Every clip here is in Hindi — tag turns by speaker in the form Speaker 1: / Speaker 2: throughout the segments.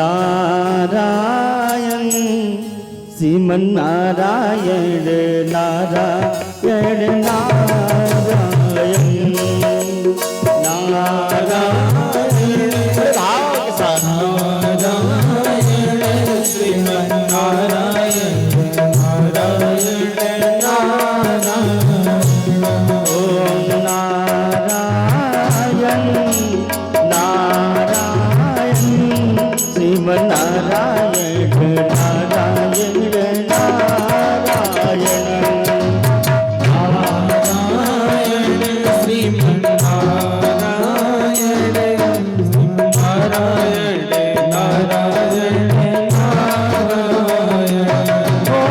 Speaker 1: नारायण श्रीमन नारायण नारायण नारायण नारायण भाव के साथ नारायण श्रीमन नारायण नारायण नारायण ओम नारायण नारायण श्रीमन नारायण नारायण नारायण नारायण श्रीमन नारायण नारायण नारायण नारायण ओ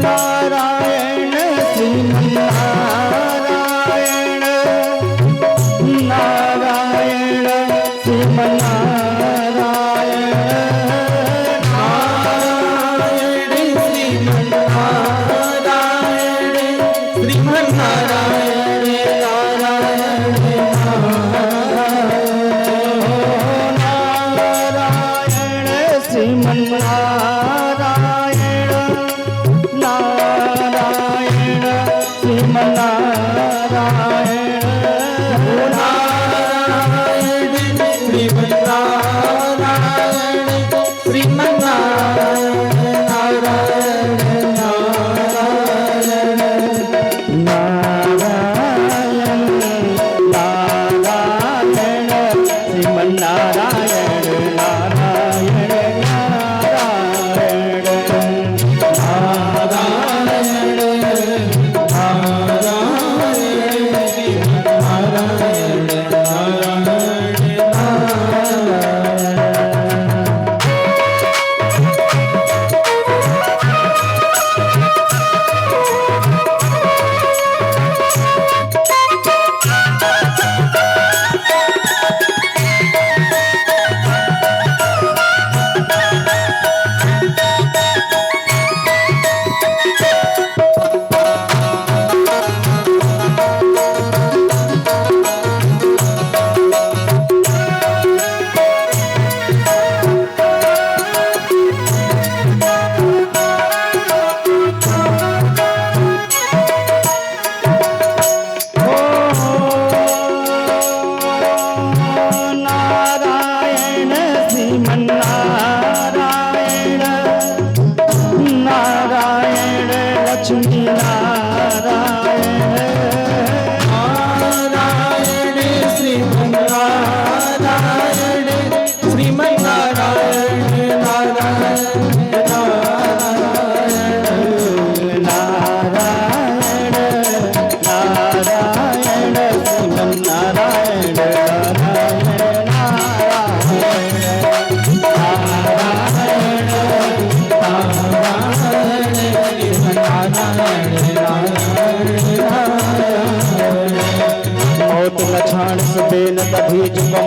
Speaker 1: नारायण श्रीमन नारायण नारायण श्रीमन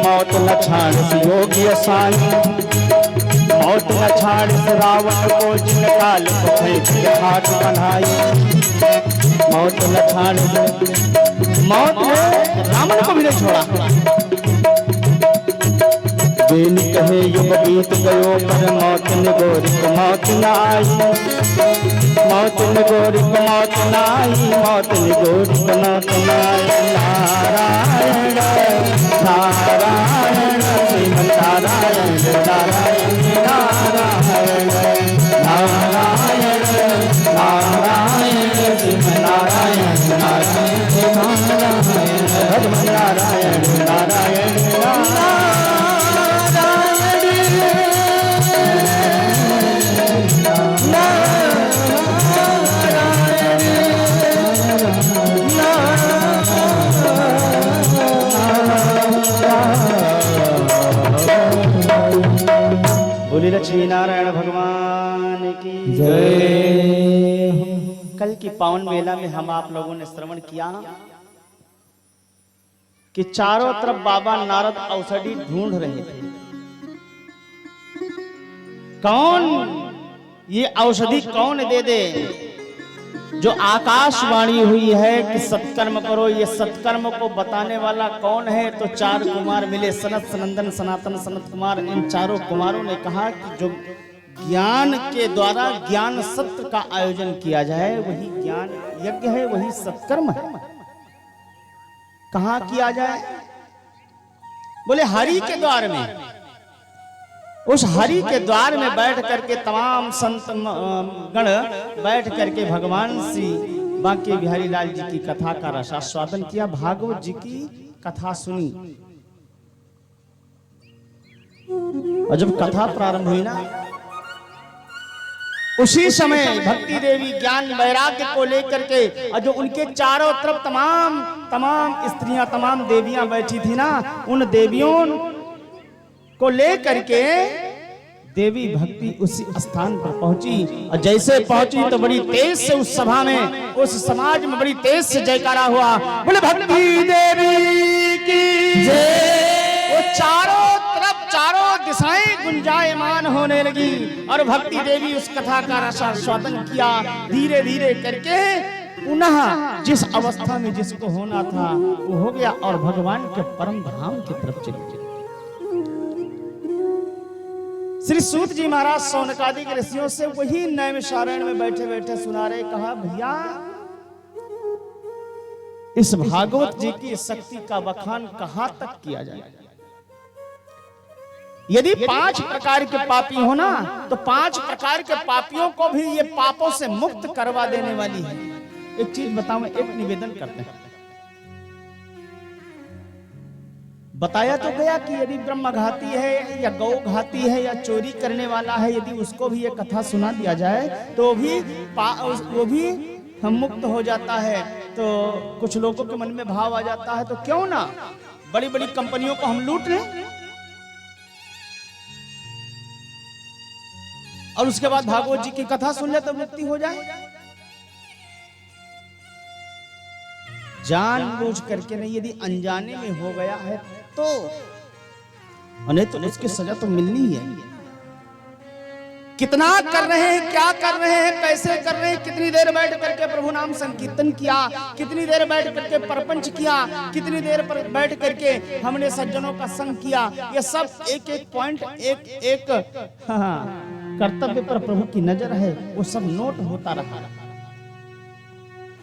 Speaker 1: मौत लछाण योगी साई मौत लछाण रावण को जिन काल को हाथ बनाई मौत लछाण मौत रावण को भी नहीं छोड़ा बेन कहे युग बीत गयो पर मौत निगोरी को मौत न आई मौत निगोरी को मौत न आई मौत निगोरी को मौत न आई नारायण नारायण श्रीमन नारायण नारायण नारायण नारायण नारायण श्रीमन नारायण नारायण नारायण नारायण नारायण बोली लक्ष्मी नारायण भगवान की जय। कल की पावन मेला में हम आप लोगों ने श्रवण किया कि चारों तरफ बाबा नारद औषधि ढूंढ रहे थे। कौन ये औषधि कौन दे दे जो आकाशवाणी हुई है कि सत्कर्म करो, ये सत्कर्म को बताने वाला कौन है? तो 4 कुमार मिले, सनत, सनंदन, सनातन, सनत कुमार। इन चारों कुमारों ने कहा कि जो ज्ञान के द्वारा ज्ञान सत्र का आयोजन किया जाए वही ज्ञान यज्ञ है, वही सत्कर्म है। कहां किया जाए? बोले हरि के द्वार में। उस हरि के द्वार में बैठ करके तमाम संत गण बैठ करके भगवान श्री बांके बिहारी लाल जी की कथा का रसास्वादन किया, भागवत जी की कथा सुनी। और जब कथा प्रारंभ हुई ना, उसी समय भक्ति देवी ज्ञान वैराग्य को लेकर के, और जो उनके चारों तरफ तमाम स्त्रियां, तमाम देवियां बैठी थी ना, उन देवियों को लेकर के देवी भक्ति उसी स्थान पर पहुंची। और जैसे पहुंची तो बड़ी तेज से उस सभा में, उस समाज में बड़ी तेज से जयकारा हुआ, बोले भक्ति देवी की जय। वो चारों दिशाएं गुंजायमान होने लगी और भक्ति देवी उस कथा का रसास्वादन किया। धीरे धीरे करके पुनः जिस अवस्था में जिसको होना था वो हो गया और भगवान के परम धाम की तरफ चली गई। श्री सूत जी महाराज सौनकादि के ऋषियों से वही नैमिषारण्य में बैठे बैठे सुना रहे। कहा भैया इस भागवत जी की शक्ति का बखान कहां तक किया जाए? यदि 5 प्रकार के पापी हो ना, तो 5 प्रकार के पापियों को भी ये पापों से मुक्त करवा देने वाली है। एक चीज बताऊं, एक निवेदन करते हैं। बताया तो गया कि यदि ब्रह्मघाती है या गौ घाती है या चोरी करने वाला है, यदि उसको भी ये कथा सुना दिया जाए तो वो भी हम मुक्त हो जाता है। तो कुछ लोगों के मन में भाव आ जाता है, तो क्यों ना बड़ी बड़ी कंपनियों को हम लूट लें और उसके बाद भागवत जी की कथा सुन ले तो मुक्ति हो जाए। जानबूझ करके नहीं, यदि अनजाने में हो गया है तो, नहीं तो उसकी सजा तो मिलनी ही है। कितना कर रहे हैं, क्या कर रहे हैं, कैसे कर रहे हैं, कितनी देर बैठ करके प्रभु नाम संकीर्तन किया, कितनी देर बैठ करके प्रपंच किया, कितनी देर पर बैठ करके हमने सज्जनों का संग किया, ये सब एक एक पॉइंट, एक एक कर्तव्य पर प्रभु की नजर है। वो सब नोट होता रहा,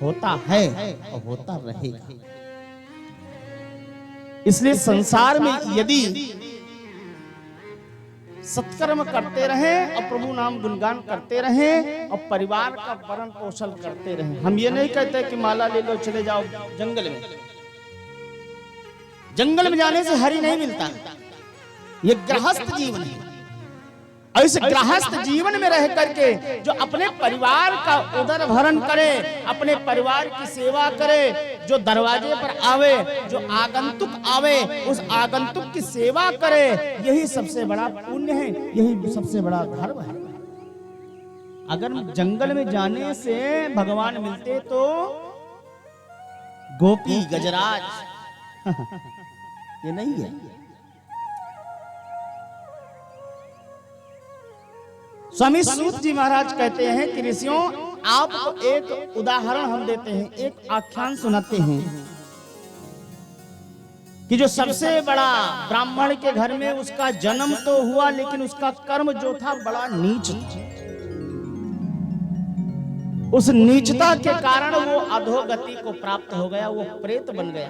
Speaker 1: होता है और होता रहेगा। इसलिए संसार में यदि सत्कर्म करते रहें और प्रभु नाम गुणगान करते रहें और परिवार का भरण पोषण करते रहें। हम ये नहीं कहते कि माला ले लो चले जाओ जंगल में। जंगल में जाने से हरि नहीं मिलता, ये गृहस्थ जीवन है। और इस गृहस्थ जीवन में रह करके जो अपने परिवार का उदर भरण करे, अपने परिवार की सेवा करे, जो दरवाजे पर आवे, जो आगंतुक आवे, उस आगंतुक की सेवा करे, यही सबसे बड़ा पुण्य है, यही सबसे बड़ा धर्म है। अगर जंगल में जाने से भगवान मिलते तो गोपी गजराज ये नहीं है। स्वामी सूत जी महाराज कहते हैं कि ऋषियों, आपको एक उदाहरण हम देते हैं, एक आख्यान सुनाते हैं कि जो सबसे बड़ा ब्राह्मण के घर में उसका जन्म तो हुआ, लेकिन उसका कर्म जो था बड़ा नीच था। उस नीचता के कारण वो अधोगति को प्राप्त हो गया, वो प्रेत बन गया।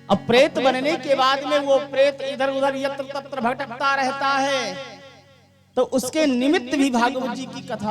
Speaker 1: अब प्रेत बनने के बाद में वो प्रेत इधर उधर यत्र तत्र भटकता रहता है। तो उसके निमित्त भी भागवत जी की कथा